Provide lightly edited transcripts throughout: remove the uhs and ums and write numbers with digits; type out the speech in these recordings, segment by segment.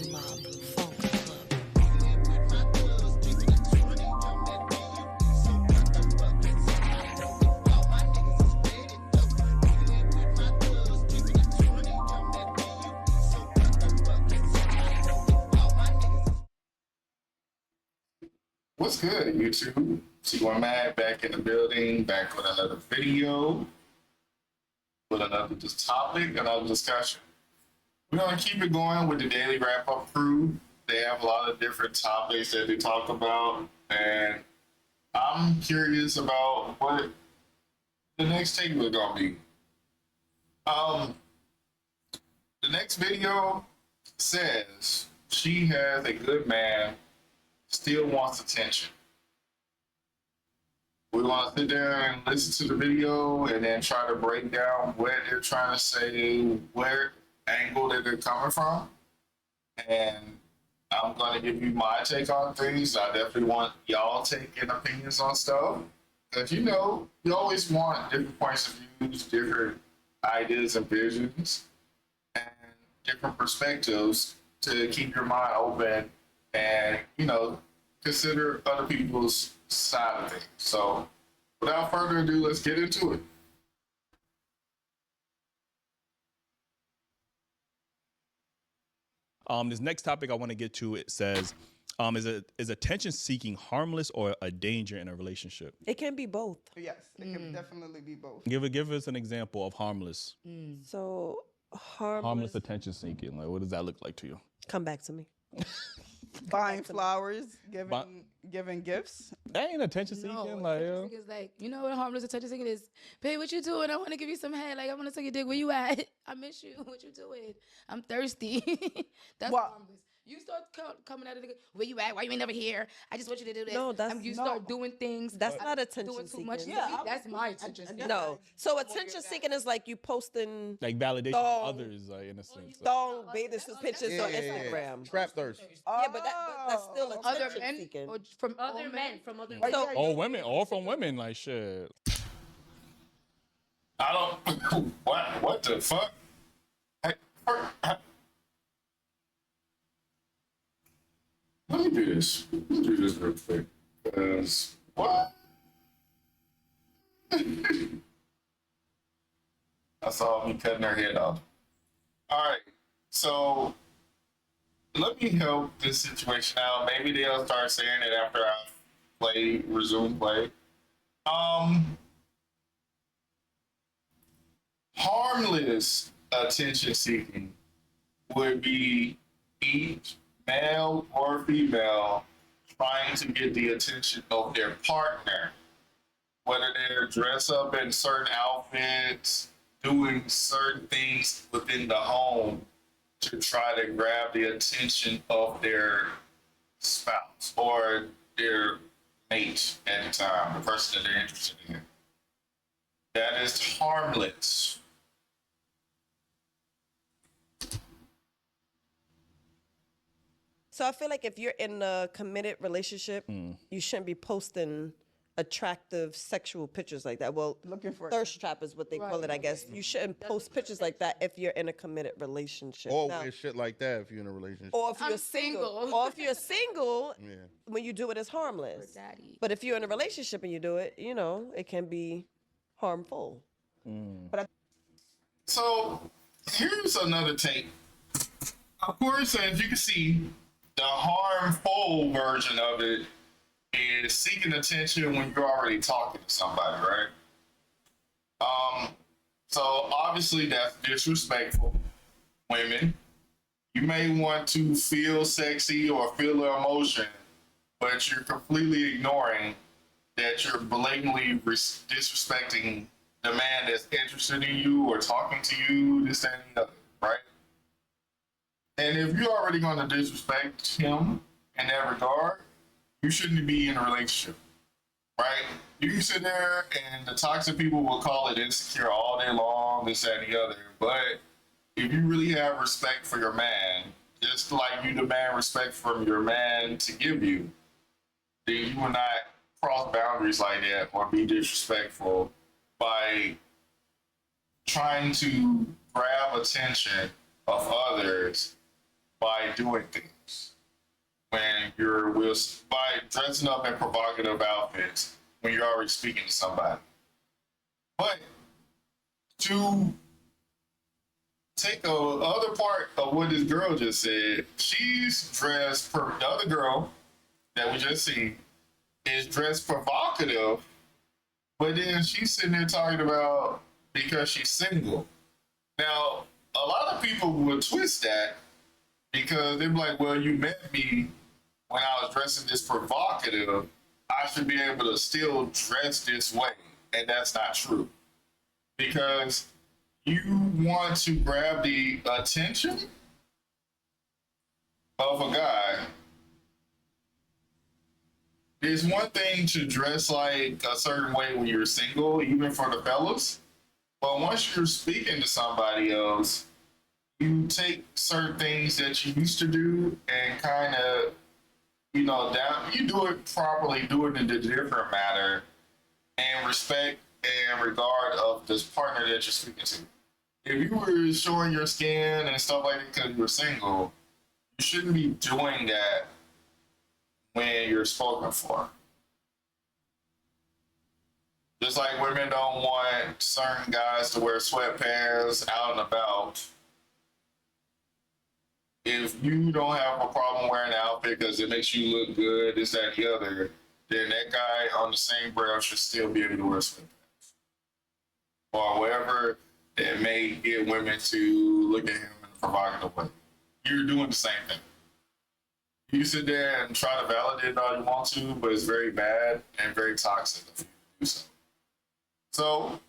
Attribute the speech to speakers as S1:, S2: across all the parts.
S1: Mob Funk Club.
S2: What's good, YouTube? C1 Mag back in the building, back with another video, with another topic, another discussion. We're going to keep it going with the Daily Wrap-Up crew. They have a lot of different topics that they talk about, and I'm curious about what the next take was going to be. The next video says she has a good man, still wants attention. We want to sit there and listen to the video and then try to break down what they're trying to say, where angle that they're coming from. And I'm going to give you my take on things. I definitely want y'all taking opinions on stuff. Because, you know, you always want different points of views, different ideas and visions, and different perspectives to keep your mind open and, you know, consider other people's side of things. So, without further ado, let's get into it.
S3: This next topic I want to get to, it says, is attention seeking harmless or a danger in a relationship?
S4: It can be both.
S5: Yes, it can definitely be both.
S3: Give us an example of harmless.
S4: So
S3: Harmless attention seeking. Like, what does that look like to you?
S4: Come back to me.
S5: Buying flowers, giving gifts.
S3: That ain't attention seeking.
S6: Attention seeking is like, you know what harmless attention seeking is? Babe, what you doing? I want to give you some head. Like, I want to take your dick. Where you at? I miss you. What you doing? I'm thirsty. That's harmless. You start coming out of the, where you at? Why you ain't never here? I just want you to do this.
S4: No, that's
S6: you start doing things.
S4: That's not attention
S6: doing too
S4: seeking.
S6: much.
S5: Yeah,
S6: that's my attention seeking.
S4: No. So attention seeking is like you posting
S3: Like validation of others, like, in a sense.
S4: thong bathing pictures on Instagram.
S7: Trap thirst.
S4: Yeah, but that's still
S6: Other
S4: attention
S6: men
S4: seeking.
S6: or from other men. From other
S5: Right,
S6: men.
S5: yeah,
S3: All women, all from women, like shit.
S2: I don't. What the fuck? Hey, let me do this. Let me do this real quick. Because, what? I saw me cutting her head off. Alright, so let me help this situation out. Maybe they'll start saying it after I resume play. Harmless attention seeking would be each male or female trying to get the attention of their partner, whether they're dressed up in certain outfits, doing certain things within the home to try to grab the attention of their spouse or their mate at the time, the person that they're interested in. That is harmless.
S4: So I feel like if you're in a committed relationship, you shouldn't be posting attractive sexual pictures like that. Well,
S5: Looking for
S4: thirst trap is what they call it, I guess. You shouldn't post pictures like that if you're in a committed relationship. Now,
S7: Always shit like that if you're in a relationship.
S4: or if
S6: I'm
S4: you're single.
S6: single.
S4: Or if you're single,
S7: Yeah.
S4: when you do it, it's harmless.
S6: Daddy.
S4: But if you're in a relationship and you do it, you know, it can be harmful.
S2: So here's another take. Of course, as you can see, the harmful version of it is seeking attention when you're already talking to somebody, right? So obviously that's disrespectful. Women, you may want to feel sexy or feel the emotion, but you're completely ignoring that you're blatantly disrespecting the man that's interested in you or talking to you, this, that, and the other, right? And if you're already going to disrespect him in that regard, you shouldn't be in a relationship, right? You can sit there and the toxic people will call it insecure all day long, this, that, and the other. But if you really have respect for your man, just like you demand respect from your man to give you, then you will not cross boundaries like that or be disrespectful by trying to grab attention of others by doing things. When you're by dressing up in provocative outfits when you're already speaking to somebody. But to take the other part of what this girl just said, she's dressed the other girl that we just seen is dressed provocative, but then she's sitting there talking about because she's single. Now, a lot of people would twist that because they're like, well, you met me when I was dressing this provocative. I should be able to still dress this way. And that's not true. Because you want to grab the attention of a guy. It's one thing to dress like a certain way when you're single, even for the fellas. But once you're speaking to somebody else, you take certain things that you used to do and kind of, down. You do it properly, do it in a different manner, and respect and regard of this partner that you're speaking to. If you were showing your skin and stuff like that because you were single, you shouldn't be doing that when you're spoken for. Just like women don't want certain guys to wear sweatpants out and about. If you don't have a problem wearing an outfit because it makes you look good, this, that, and the other, then that guy on the same breath should still be able to wear sweatpants. Or whatever that may get women to look at him in a provocative way. You're doing the same thing. You sit there and try to validate it all you want to, but it's very bad and very toxic if you do so. So,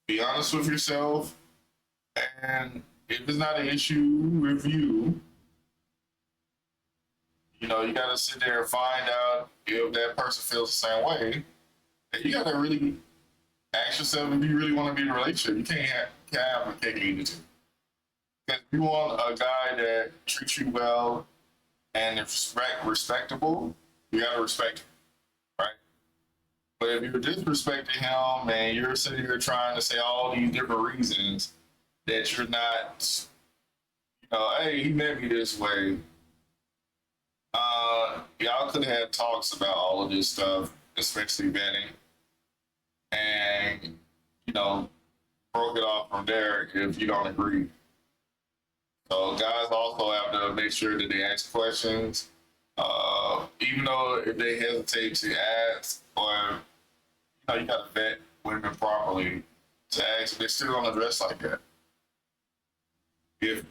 S2: be honest with yourself, and if it's not an issue with you, you gotta sit there and find out if that person feels the same way. And you gotta really ask yourself if you really want to be in a relationship. You can't have a cake and eat it too. Because if you want a guy that treats you well and is respectable, you gotta respect him, right? But if you're disrespecting him and you're sitting here trying to say all these different reasons that you're not, hey, he met me this way. Y'all could have had talks about all of this stuff, especially vetting, and, broke it off from there if you don't agree. So guys also have to make sure that they ask questions, even though if they hesitate to ask, or, you got to vet women properly to ask if they're still going to dress like that. If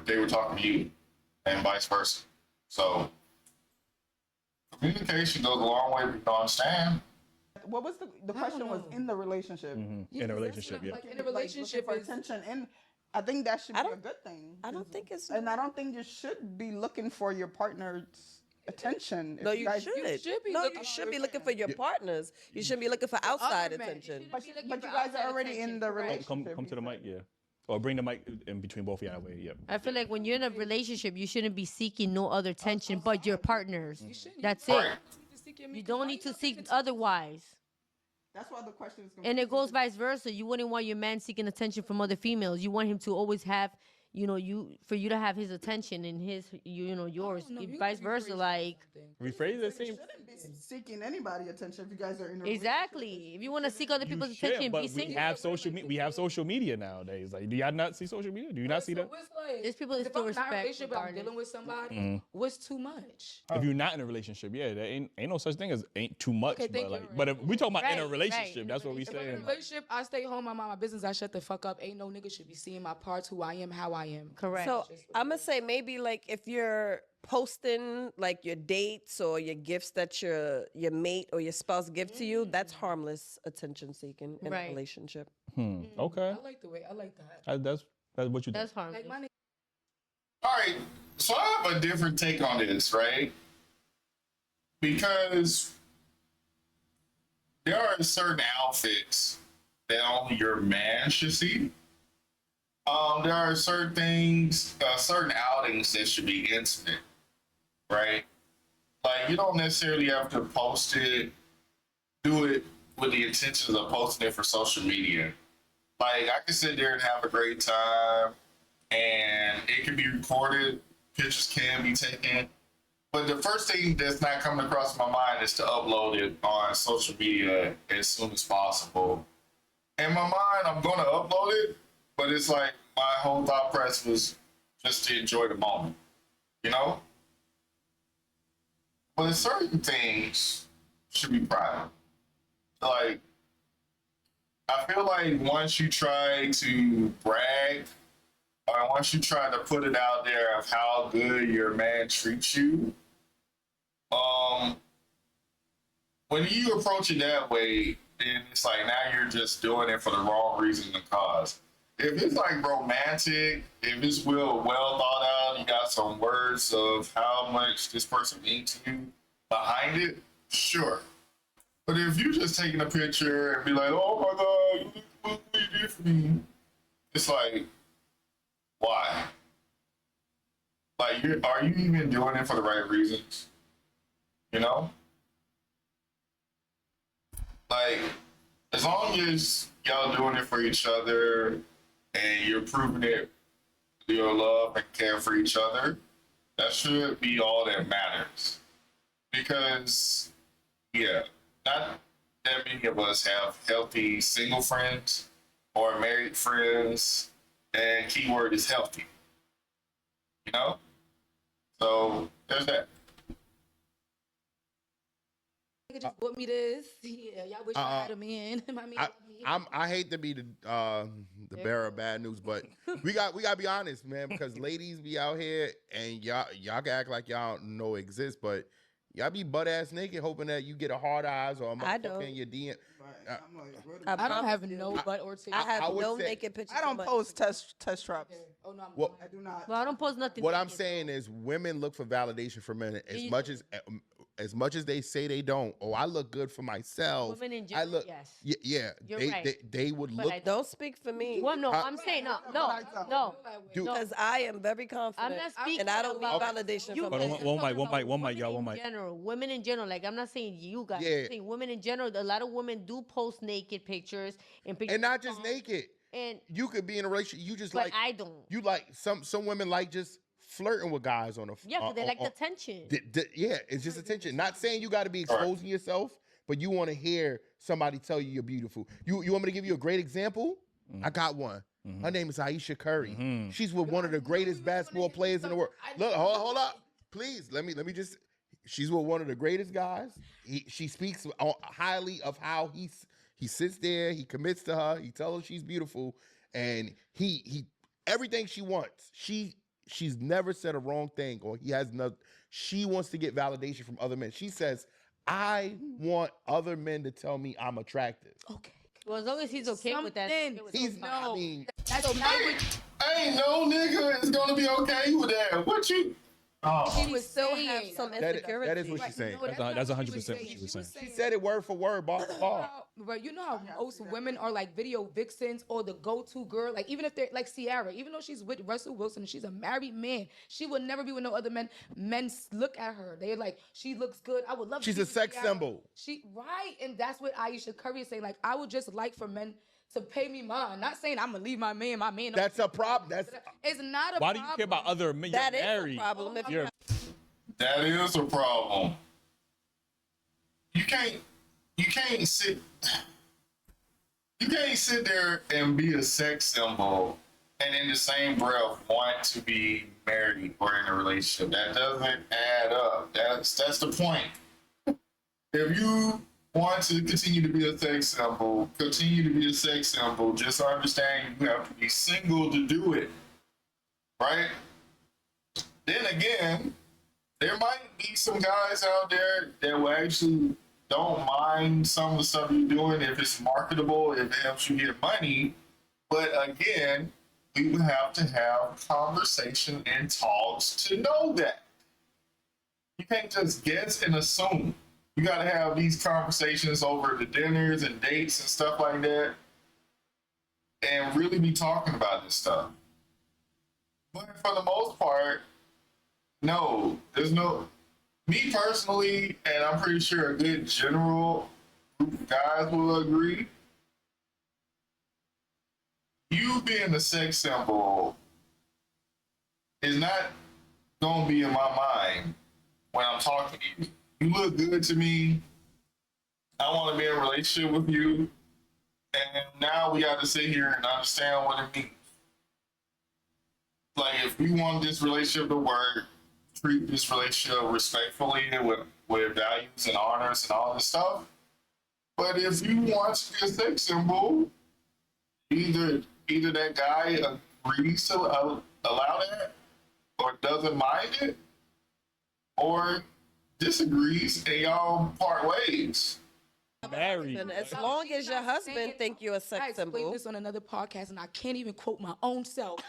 S2: they were talking to you, and vice versa. So communication goes a long way. People understand.
S5: What was the question? Was in the relationship.
S3: In a relationship, yeah.
S6: Like in a relationship,
S5: for attention, and I think that should be a good thing.
S4: I don't think it's.
S5: And I don't think you should be looking for your partner's attention.
S4: No, you should.
S6: You should be
S4: no,
S6: looking
S4: you
S6: for
S4: should
S6: your
S4: be looking for your partners. You shouldn't be looking for outside attention.
S5: But you guys are already in the relationship.
S3: Come to the mic, yeah. Or bring the mic in between both of you that way, yeah.
S8: I feel like when you're in a relationship, you shouldn't be seeking no other attention but your partners. That's it.
S2: Right.
S8: You don't need to seek otherwise.
S5: That's why the question is.
S8: And it goes vice versa. You wouldn't want your man seeking attention from other females. You want him to always have, for you to have his attention and his, yours. Vice versa, like.
S3: Rephrase the same.
S5: You shouldn't be seeking anybody attention if you guys are in a
S8: Exactly. If you want to seek other people's
S3: Should,
S8: attention,
S3: but
S8: be
S3: we
S8: single.
S3: have social media nowadays. Like, do y'all not see social media? Do you not see that?
S8: There's people that
S6: If
S8: still
S6: I'm not in a
S8: respect.
S6: relationship, I'm
S8: regardless.
S6: dealing with somebody. What's too much?
S3: If you're not in a relationship, yeah, there ain't no such thing as ain't too much.
S6: Okay, thank
S3: but like,
S6: you.
S3: but if we talking about in a
S8: Right,
S3: relationship,
S8: right.
S3: that's what we
S6: If I'm in a
S3: saying.
S6: relationship, I stay home, I mind my business, I shut the fuck up. Ain't no nigga should be seeing my parts, who I am, how I am.
S8: Correct.
S4: So I'm gonna say maybe like if you're posting like your dates or your gifts that your mate or your spouse give to you, that's harmless attention seeking in
S8: Right.
S4: a relationship.
S3: Okay,
S6: I like that.
S3: that's what you
S8: That's
S3: think.
S8: harmless.
S6: Like my nigga,
S2: All right, so I have a different take on this, right? Because there are certain outfits that only your man should see. There are certain things, certain outings that should be intimate, right? Like, you don't necessarily have to post it, do it with the intentions of posting it for social media. Like, I can sit there and have a great time, and it can be recorded. pictures can be taken. But the first thing that's not coming across my mind is to upload it on social media as soon as possible. In my mind, I'm going to upload it, but it's like my whole thought process was just to enjoy the moment, you know? But certain things should be private. Like, I feel like once you try to brag, or once you try to put it out there of how good your man treats you, when you approach it that way, then it's like now you're just doing it for the wrong reason and cause. If it's like romantic, if it's well thought out, you got some words of how much this person means to you behind it, sure. But if you just taking a picture and be like, oh my God, look what you did for me, it's like, why? Like, are you even doing it for the right reasons? You know? Like, as long as y'all doing it for each other and you're proving it, your love and care for each other, that should be all that matters. Because, yeah, not that many of us have healthy single friends or married friends, and keyword is healthy. You know? So, there's that.
S6: Nigga just bought me this. Yeah, y'all wish I had a man. My man love me.
S7: I hate to be the bearer of bad news, but we gotta be honest, man, because ladies be out here and y'all can act like y'all don't know exist, but y'all be butt ass naked hoping that you get a hard eyes or a motherfucker in your DM.
S6: I don't have no butt or titties.
S4: I have
S7: I would
S4: no
S7: say-
S4: naked pictures.
S5: I don't
S4: of my-
S5: post test traps.
S6: Oh no, I'm
S7: Well,
S5: I do not.
S8: Well, I don't post nothing.
S7: what I'm
S8: naked,
S7: saying
S8: though.
S7: is women look for validation from men
S8: you-
S7: as much as they say they don't. Oh, I look good for myself.
S8: Women in
S7: I
S8: general,
S7: look,
S8: yes.
S7: yeah.
S8: You're
S7: they,
S8: right.
S7: they would
S8: But
S7: look.
S8: I
S4: Don't speak for me.
S8: Well, no, I'm saying no.
S7: Dude,
S4: Because I am very confident.
S8: I'm not speaking.
S4: and I don't need
S8: about-
S4: validation
S8: You
S4: from
S3: Hold on,
S4: men.
S3: one mic, y'all,
S8: Women
S3: one
S8: in
S3: mic.
S8: general, women in general. Like I'm not saying you guys.
S7: Yeah.
S8: I'm saying women in general. A lot of women do post naked pictures and pictures.
S7: and not
S8: of
S7: just
S8: their
S7: naked.
S8: And
S7: You could be in a relationship. You just
S8: but
S7: like
S8: I don't.
S7: you like some women like just flirting with guys on a
S8: Yeah, because they like the attention.
S7: yeah, it's just attention. Not saying you got to be exposing yourself, but you want to hear somebody tell you you're beautiful. You want me to give you a great example? I got one. Her name is Aisha Curry. She's with one of the greatest basketball players in the world. Look, hold up, please. Let me just. She's with one of the greatest guys. She speaks highly of how he sits there. He commits to her. He tells her she's beautiful, and he everything she wants. She's never said a wrong thing, or he has no. She wants to get validation from other men. She says, "I want other men to tell me I'm attractive."
S6: Okay.
S8: Well, as long as he's okay with that.
S6: Something.
S7: He's not. I mean,
S6: That's
S2: Ain't no nigga is gonna be okay with that. What you? Oh,
S6: she
S4: We
S6: was
S4: still
S6: saying.
S4: have some
S7: that
S4: insecurity.
S7: is what she's saying.
S3: That's 100% what she was saying.
S7: She said it word for word, bar for bar.
S6: Right, you know how most women are like video vixens or the go-to girl. Like even if they're like Ciara, even though she's with Russell Wilson and she's a married man, she would never be with no other men. Men look at her. They're like, she looks good. I would love.
S7: She's
S6: to be
S7: a
S6: with
S7: sex
S6: Ciara.
S7: symbol.
S6: She right, and that's what Aisha Curry is saying. Like I would just like for men to pay me mine. Not saying I'm gonna leave my man. My man.
S7: That's a problem. That's
S6: It's not a
S3: Why do
S6: problem.
S3: you care about other men? You're
S4: That is
S3: married.
S4: a problem. If
S3: You're
S2: that is a problem. You can't sit there and be a sex symbol and in the same breath want to be married or in a relationship. That doesn't add up. That's the point. If you want to continue to be a sex symbol, continue to be a sex symbol, just understand you have to be single to do it. Right? Then again, there might be some guys out there that will actually don't mind some of the stuff you're doing if it's marketable, if it helps you get money. But again, we would have to have conversation and talks to know that. You can't just guess and assume. You got to have these conversations over the dinners and dates and stuff like that and really be talking about this stuff. But for the most part, no, there's no. Me personally, and I'm pretty sure a good general group of guys will agree, you being a sex symbol is not gonna be in my mind when I'm talking to you. You look good to me. I want to be in a relationship with you. And now we got to sit here and understand what it means. Like, if we want this relationship to work, treat this relationship respectfully with values and honors and all this stuff. But if you want to be a sex symbol, either that guy agrees to allow that, or doesn't mind it, or disagrees, and y'all part ways.
S3: Married.
S4: And as long as your husband think you're a
S6: I
S4: sex
S6: explained
S4: symbol,
S6: this on another podcast, and I can't even quote my own self.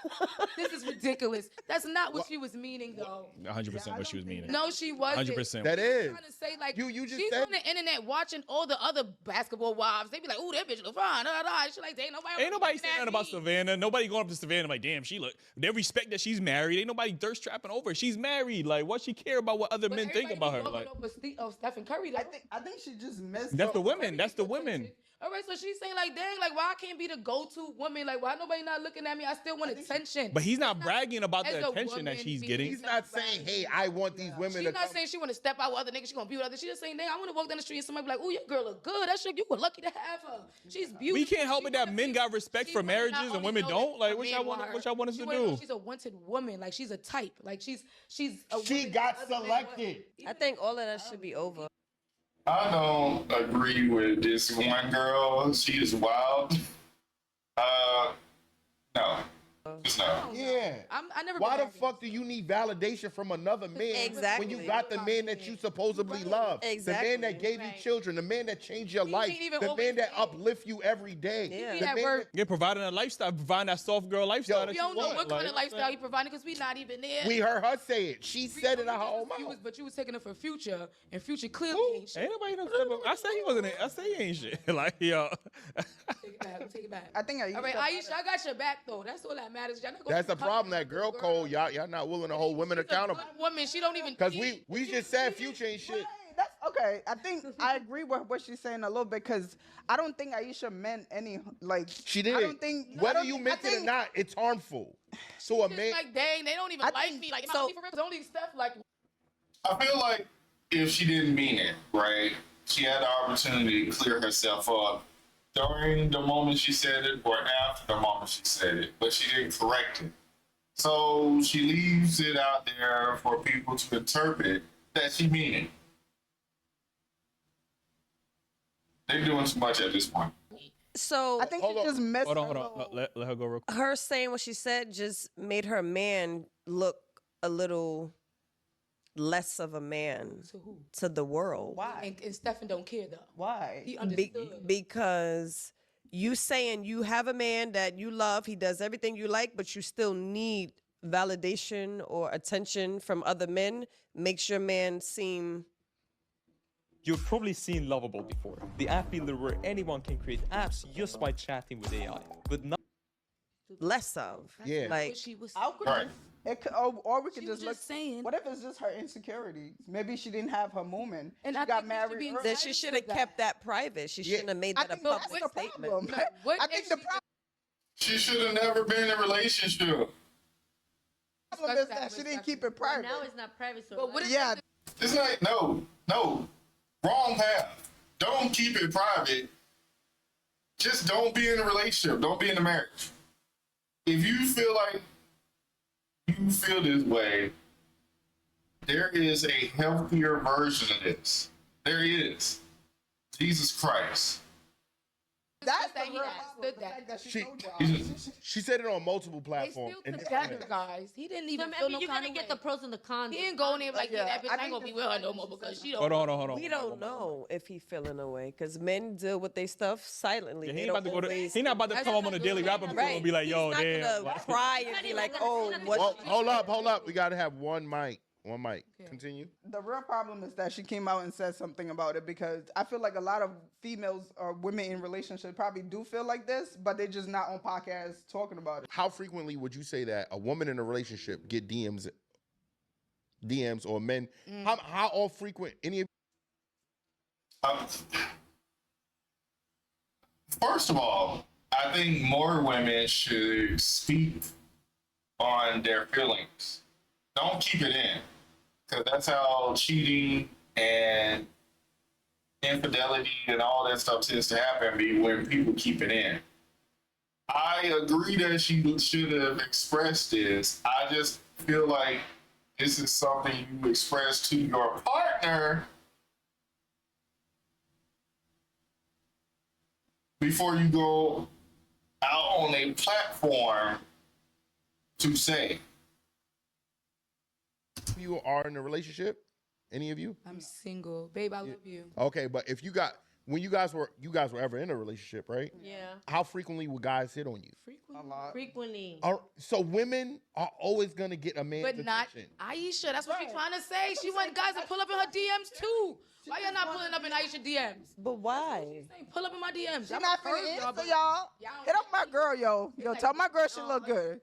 S6: This is ridiculous. That's not what she was meaning, though.
S3: 100% what she was meaning.
S6: No, she wasn't.
S3: 100%.
S7: That is.
S6: Trying to say like
S7: You just
S6: she's
S7: said-
S6: on the internet watching all the other basketball wives. They be like, "Ooh, that bitch look fine." Da, da, da. She like, "Ain't nobody."
S3: Ain't nobody
S6: looking
S3: saying
S6: at
S3: nothing about
S6: me."
S3: Savannah. Nobody going up to Savannah like, damn, she look. They respect that she's married. Ain't nobody thirst trapping over. She's married. Like, what she care about what other
S6: But
S3: men think about her?
S6: everybody
S3: Like,
S6: be going up with Stephen Curry. Though.
S5: I think she just missed.
S3: that's the women. That's the women.
S6: All right, so she's saying like, dang, like why I can't be the go-to woman? Like why nobody not looking at me? I still want attention.
S3: But he's not bragging about
S6: As
S3: the
S6: a
S3: attention that
S6: woman
S3: she's
S6: being-
S3: getting.
S7: He's not saying, hey, I want these women
S6: She's
S7: to
S6: not
S7: come.
S6: saying she want to step out with other niggas. She gonna be with others. She's just saying, dang, I want to walk down the street and somebody be like, ooh, your girl look good. That shit, you were lucky to have her. She's beautiful.
S3: We can't help
S6: She
S3: it that
S6: wanna
S3: men
S6: be-
S3: got respect
S6: she
S3: for
S6: wanna not
S3: marriages and
S6: only
S3: women
S6: know
S3: don't.
S6: that
S3: Like,
S6: a
S3: what
S6: man
S3: y'all
S6: want
S3: want?
S6: her,
S3: What y'all want us
S6: she
S3: to
S6: wanna know
S3: do?
S6: she's a wanted woman. Like she's a type. Like she's a
S7: She
S6: woman
S7: got
S6: that other men
S7: selected.
S4: I think all of that should be over.
S2: I don't agree with this one girl. She is wild. No. Just no.
S6: want.
S7: Yeah.
S6: I never.
S7: Why
S6: been
S7: the
S6: married.
S7: fuck do you need validation from another man
S4: Exactly.
S7: when you got the man that you supposedly love?
S4: Exactly.
S7: The man that gave you children, the man that changed your
S6: He
S7: life,
S6: ain't even
S7: the
S6: always
S7: man that
S6: there.
S7: uplift you every day.
S4: Yeah.
S6: He
S7: The
S6: at
S7: man
S6: work.
S3: Yeah, providing a lifestyle, providing that soft girl lifestyle.
S7: Yo,
S3: that
S6: We
S3: she
S6: don't know
S3: want.
S6: what kind of
S3: Like,
S6: lifestyle he providing because we not even there.
S7: we heard her say it. She said it out her own
S6: You
S7: mouth.
S6: but you was taking it for future, and future clearly
S7: Who?
S6: ain't shit.
S3: Ain't nobody done step up. I said he wasn't. I said he ain't shit. Like, yo.
S6: Take it back. Take it back.
S5: I think Aisha.
S6: All right, Aisha, I got your back though. That's all that matters. Y'all not gonna
S7: That's the
S6: be
S7: problem.
S6: hugging
S7: That girl
S6: this
S7: code, y'all not willing to hold women
S6: She's a
S7: accountable.
S6: good woman. She don't even.
S7: Cause
S6: cheat.
S7: we just said Future ain't shit.
S5: Right, that's okay. I think I agree with what she's saying a little bit because I don't think Aisha meant any like.
S7: She did.
S5: I don't think I
S7: Whether
S5: don't
S7: you
S5: think-
S7: meant
S5: I
S7: it or
S5: think-
S7: not, it's harmful. So a
S6: Just
S7: man,
S6: like dang, they don't even
S5: I
S6: like
S5: think-
S6: me. Like, am
S4: so-
S6: I be for real? 'Cause only stuff like.
S2: I feel like if she didn't mean it, right, she had the opportunity to clear herself up during the moment she said it or after the moment she said it, but she didn't correct it. So she leaves it out there for people to interpret that she mean it. They're doing too much at this point.
S4: So
S5: I think
S7: Hold
S5: she
S7: on.
S5: just missed.
S3: Hold on,
S5: her
S3: hold on.
S5: little-
S3: Let her go real quick.
S4: her saying what she said just made her man look a little less of a man
S6: To who?
S4: to the world.
S5: Why?
S6: And Stefan don't care though.
S5: Why?
S6: He
S4: Be-
S6: understood.
S4: because you saying you have a man that you love, he does everything you like, but you still need validation or attention from other men, makes your man seem
S9: You've probably seen Lovable before, the app builder where anyone can create apps just by chatting with AI. But now
S4: less of.
S7: Yeah.
S4: Like,
S6: She was.
S2: Right.
S5: It could, or we could
S6: She
S5: just
S6: was
S5: look.
S6: just saying.
S5: What if it's just her insecurities? Maybe she didn't have her moment.
S6: And
S5: she
S6: I
S5: got
S6: think we should
S5: married.
S6: be
S5: early.
S4: then she should have kept that private. She
S7: Yeah.
S4: shouldn't have made
S5: I
S4: that a
S5: think that's
S4: public
S5: the
S4: statement.
S5: problem.
S6: No, what
S5: I
S6: if
S5: think the
S6: she-
S5: problem
S2: She should have never been in a relationship.
S5: is
S6: Discuss
S5: that she
S6: with
S5: didn't
S6: Stefan.
S5: keep it private.
S8: Now it's not private, so
S6: But what if
S5: Yeah,
S2: It's like, no, wrong path. Don't keep it private. Just don't be in a relationship. Don't be in a marriage. If you feel like you feel this way, there is a healthier version of this. There is. Jesus Christ.
S5: that's
S6: that
S5: the
S6: he
S5: real
S6: understood
S5: problem. The
S6: that.
S5: fact that she
S7: She-
S5: told y'all.
S7: she said it on multiple
S6: They
S7: platforms.
S6: still
S7: and
S6: together, guys. He didn't
S8: So,
S6: even
S8: I
S6: feel
S8: mean,
S6: no
S8: you're
S6: kind
S8: gonna
S6: of
S8: get
S6: way.
S8: the pros and the cons.
S6: He ain't going in like, yeah, that bitch
S5: I
S6: ain't
S5: think
S6: gonna be
S5: that's
S6: with her
S5: why
S6: no
S5: she
S6: more
S5: said
S6: because
S5: that.
S6: she don't.
S3: Hold on.
S4: We don't know if he feeling away because men deal with their stuff silently.
S3: Yeah,
S4: They
S3: he ain't
S4: don't
S3: about to go to.
S4: always-
S3: He not about to
S6: That's
S3: come up
S6: not
S3: on a
S6: good.
S3: daily rapper
S6: Right.
S3: and be like, "Yo,
S4: He's not
S3: damn."
S4: gonna cry and be like, "Oh,
S7: Well,
S4: what?"
S7: hold up. We gotta have one mic. One mic. Continue.
S5: The real problem is that she came out and said something about it because I feel like a lot of females or women in relationships probably do feel like this, but they're just not on podcasts talking about it.
S7: How frequently would you say that a woman in a relationship get DMs or men? How all frequent? Any of
S2: First of all, I think more women should speak on their feelings don't keep it in, because that's how cheating and infidelity and all that stuff tends to happen. Be when people keep it in. I agree that she should have expressed this. I just feel like this is something you express to your partner before you go out on a platform to say.
S7: You are in a relationship? Any of you?
S6: I'm single, babe. I love you.
S7: Okay, but if you got when you guys were ever in a relationship, right?
S8: Yeah.
S7: How frequently would guys hit on you?
S6: Frequently.
S5: A lot.
S8: Frequently.
S7: So women are always gonna get a man's
S6: But not
S7: attention.
S6: Aisha. That's what she's trying to say. She want guys to pull up in her DMs too. Why y'all not pulling up in Aisha DMs?
S4: But why?
S6: Saying, pull up in my DMs.
S5: She not finna answer y'all. Hit up my girl, yo. Yo, tell my girl she look good.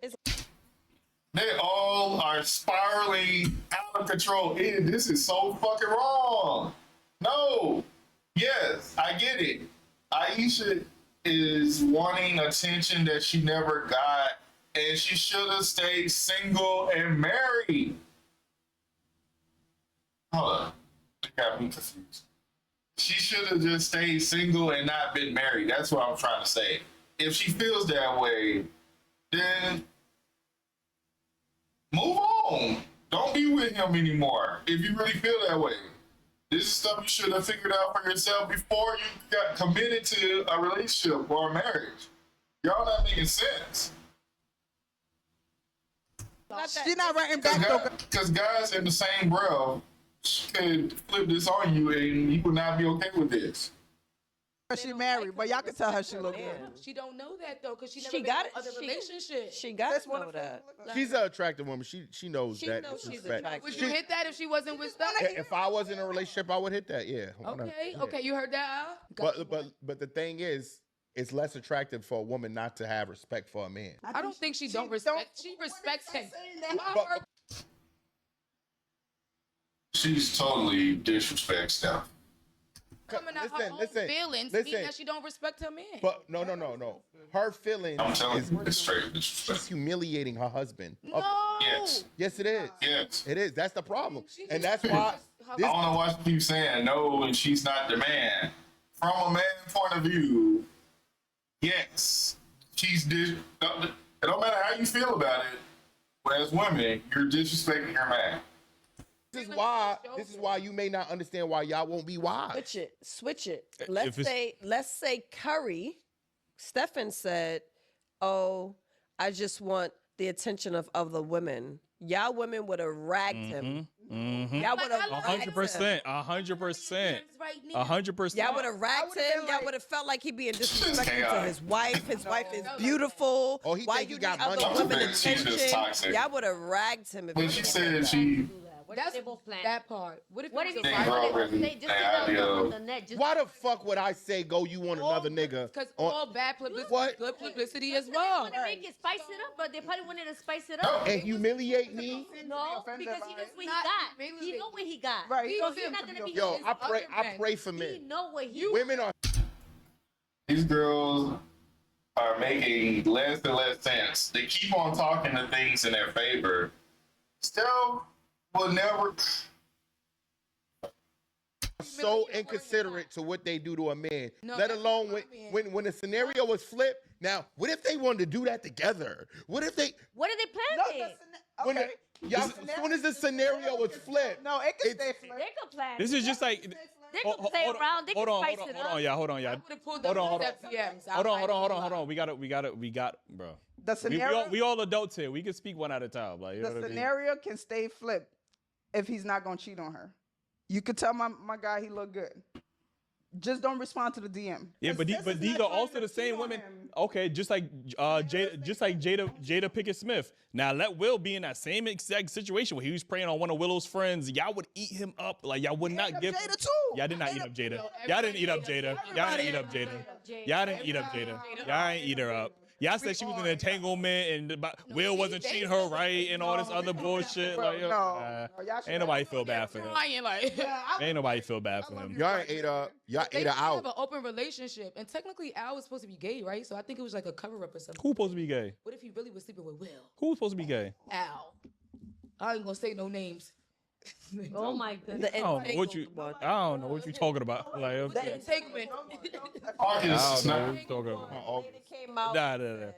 S2: They all are spiraling out of control. This is so fucking wrong. No. Yes, I get it. Aisha is wanting attention that she never got, and she should have stayed single and married. Hold on. You got me confused. She should have just stayed single and not been married. That's what I'm trying to say. If she feels that way, then move on. Don't be with him anymore if you really feel that way. This is stuff you should have figured out for yourself before you got committed to a relationship or a marriage. Y'all not making sense.
S5: She not writing back though.
S2: Because guys in the same breath could flip this on you and you would not be okay with this.
S5: She married, but y'all can tell her she look good.
S6: She don't know that though, because she never
S4: She
S6: been
S4: got
S6: in
S4: it.
S6: other relationships.
S4: She got to know that.
S7: She's an attractive woman. She knows
S4: She
S7: that.
S4: knows she's
S7: disrespect.
S4: attractive.
S6: Would you hit that if she wasn't with stuff?
S7: If I was in a relationship, I would hit that. Yeah.
S6: Okay,
S7: Yeah.
S6: okay, you heard that, Al?
S7: But the thing is, it's less attractive for a woman not to have respect for a man.
S6: I don't think she don't respect. She respects him.
S7: But-
S2: She's totally disrespects stuff.
S6: Coming out her own feelings mean that she don't respect her man.
S7: But no. Her feelings
S2: I'm telling
S7: is
S2: you, it's straight
S7: she's
S2: disrespect.
S7: humiliating her husband.
S6: No.
S2: Yes.
S7: Yes, it is.
S2: Yes.
S7: It is. That's the problem.
S6: She
S7: And
S6: just-
S7: that's why
S2: I don't know why she keeps saying no and she's not the man. From a man's point of view, yes, it don't matter how you feel about it, but as women, you're disrespecting your man.
S7: This is why you may not understand why y'all won't be wise.
S4: Switch it.
S3: If
S4: Let's
S3: it's-
S4: say Curry, Stefan said, "Oh, I just want the attention of other women." Y'all women would have ragged him. Y'all would have
S3: 100%. 100%. 100%.
S4: Y'all would have ragged him. Y'all would have felt like he being disrespectful to
S2: chaotic.
S4: his wife. His wife is beautiful.
S7: Oh, he
S4: Why
S7: think he
S4: you
S7: got
S4: need other
S7: money.
S4: women
S2: She's just
S4: attention?
S2: toxic.
S4: Y'all would have ragged him. If
S2: When
S4: he
S2: she
S4: did
S2: said
S4: that.
S2: she
S8: What if they both plan?
S6: That part. What if
S8: What
S6: it
S8: if he
S6: was
S2: They
S6: a
S8: said,
S2: grow
S6: violent?
S2: up
S8: what if
S2: with
S8: they just
S2: the
S8: get
S2: idea
S8: on
S2: of-
S8: the net? Just
S7: Why the fuck would I say go you want another nigga?
S6: Because
S7: on-
S6: all bad publicity,
S7: What?
S6: good publicity as
S8: They
S6: well.
S8: want to make it spice it up, but they probably wanted to spice it up.
S7: and humiliate me?
S8: No,
S5: offended
S8: because
S5: by
S8: he
S5: it.
S8: knows what he
S6: Not
S8: got.
S6: mainly
S8: He
S6: they-
S8: know what he got.
S5: Right,
S6: he
S8: So
S6: don't
S8: he's
S6: feel
S8: not
S6: to
S8: gonna
S6: be
S8: be.
S7: Yo,
S8: his
S7: I pray
S8: other
S7: for
S8: He
S7: men.
S8: know what he.
S7: Women are
S2: these girls are making less and less sense. They keep on talking to things in their favor. Still will never.
S7: so inconsiderate to what they do to a man.
S6: No,
S7: let
S6: that's
S7: alone
S6: not
S7: when the scenario was flipped. Now, what if they wanted to do that together? What if they
S8: What did they
S5: No,
S8: plan it?
S7: when
S5: okay.
S7: y'all, as soon as the scenario was flipped?
S5: No, it can
S7: It's-
S5: stay flipped.
S8: They could plan.
S3: This is just like.
S8: They could play around. They could spice it up.
S3: Hold on, y'all.
S6: I would have pulled
S3: Hold
S6: up
S3: on,
S6: the DMs.
S3: Hold on. We got, bro.
S5: The scenario,
S3: We all adults here. We can speak one at a time. Like, you know
S5: the
S3: what I mean?
S5: scenario can stay flipped if he's not gonna cheat on her. You could tell my guy he look good. Just don't respond to the DM.
S3: Yeah, but these are also the same women. Okay, just like Jada Pickett Smith. Now let Will be in that same exact situation where he was preying on one of Willow's friends. Y'all would eat him up. Like y'all would not give.
S5: Jada too.
S3: Y'all did not eat up Jada. Y'all didn't eat up Jada. Y'all didn't eat up Jada. Y'all didn't eat up Jada. Y'all ain't eat her up. Y'all said she was in an entanglement and Will wasn't treating her right and all this other bullshit. Like,
S5: y'all should
S3: ain't nobody feel bad for him.
S6: Crying like.
S3: Ain't nobody feel bad for him.
S7: Y'all ate her. Y'all
S6: They
S7: ate her
S6: used to have
S7: out.
S6: an open relationship, and technically Al was supposed to be gay, right? So I think it was like a cover up or something.
S3: Who's supposed to be gay?
S6: What if he really was sleeping with Will?
S3: Who's supposed to be gay?
S6: Al. I ain't gonna say no names.
S8: Oh my goodness.
S4: The
S3: I don't know what you.
S4: entangled one.
S3: I don't know what you're talking about. Like,
S6: The
S3: okay.
S6: entanglement.
S3: I
S2: Marcus,
S3: don't know
S2: not,
S3: what you're talking about.
S4: Later came out
S3: Nah,
S4: and
S3: nah, nah.
S4: said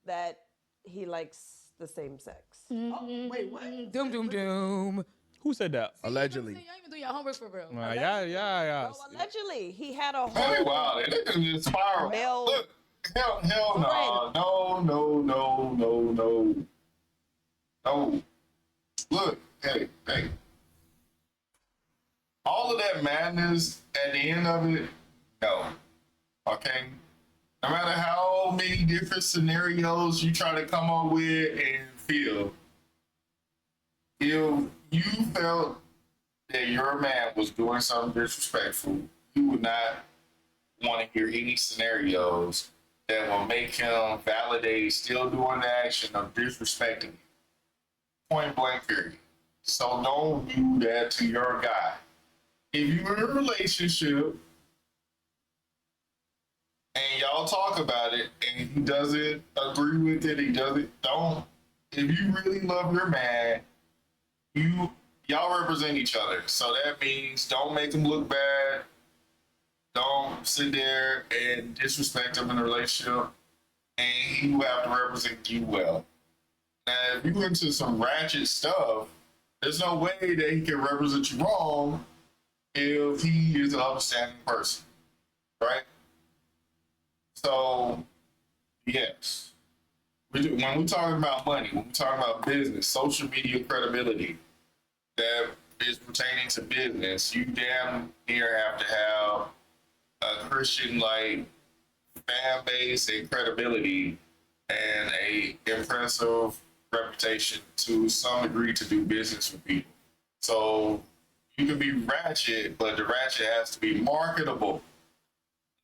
S4: that he likes the same sex.
S5: Wait, what?
S6: Doom, doom, doom.
S3: Who said that?
S7: Allegedly.
S6: Y'all even do your homework for real.
S3: Yeah.
S4: So allegedly, he had a
S2: man, they
S4: whole
S2: wild. They can just spiral.
S4: male.
S2: Look, hell no. Look, hey. All of that madness at the end of it, no. Okay? No matter how many different scenarios you try to come up with and feel, if you felt that your man was doing something disrespectful, you would not want to hear any scenarios that will make him validate still doing the action of disrespecting you. Point blank period. So don't do that to your guy. If you're in a relationship and y'all talk about it and he doesn't agree with it, if you really love your man, y'all represent each other. So that means don't make him look bad. Don't sit there and disrespect him in a relationship, and he will have to represent you well. Now, if you into some ratchet stuff, there's no way that he can represent you wrong if he is an upstanding person, right? So, yes. When we're talking about money, when we're talking about business, social media credibility that is pertaining to business, you damn near have to have a Christian like fan base and credibility and a impressive reputation to some degree to do business with people. So you can be ratchet, but the ratchet has to be marketable.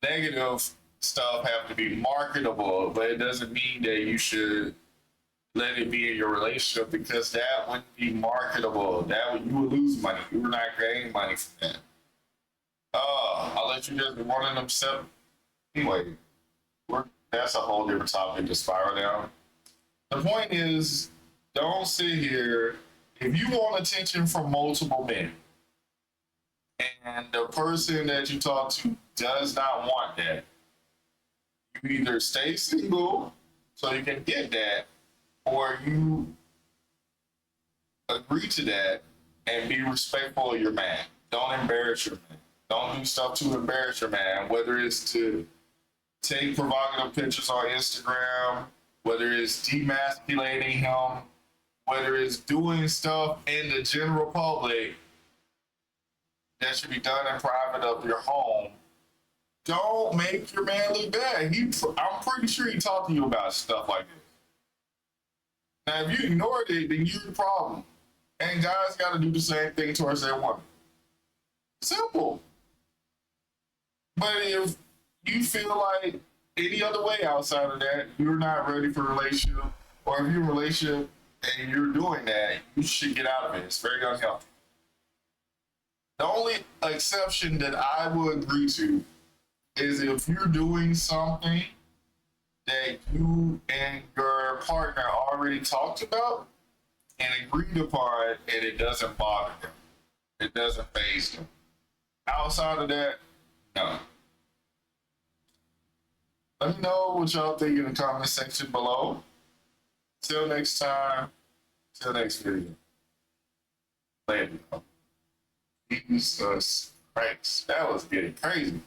S2: Negative stuff have to be marketable, but it doesn't mean that you should let it be in your relationship, because that wouldn't be marketable. You would lose money. You would not gain money from that. I'll let you just be one of them step. Anyway, that's a whole different topic to spiral down. The point is, don't sit here. If you want attention from multiple men, and the person that you talk to does not want that, you either stay single so you can get that, or you agree to that and be respectful of your man. Don't embarrass your man. Don't do stuff to embarrass your man, whether it's to take provocative pictures on Instagram, whether it's demasculating him, whether it's doing stuff in the general public that should be done in private of your home. Don't make your man look bad. I'm pretty sure he talked to you about stuff like this. Now, if you ignored it, then you're the problem. And guys got to do the same thing towards their woman. Simple. But if you feel like any other way outside of that, you're not ready for a relationship, or if you're in a relationship and you're doing that, you should get out of it. It's very unhealthy. The only exception that I would agree to is if you're doing something that you and your partner already talked about and agreed upon, and it doesn't bother them. It doesn't faze them. Outside of that, no. Let me know what y'all think in the comment section below. Till next time, till next video. Later. Jesus Christ, that was getting crazy.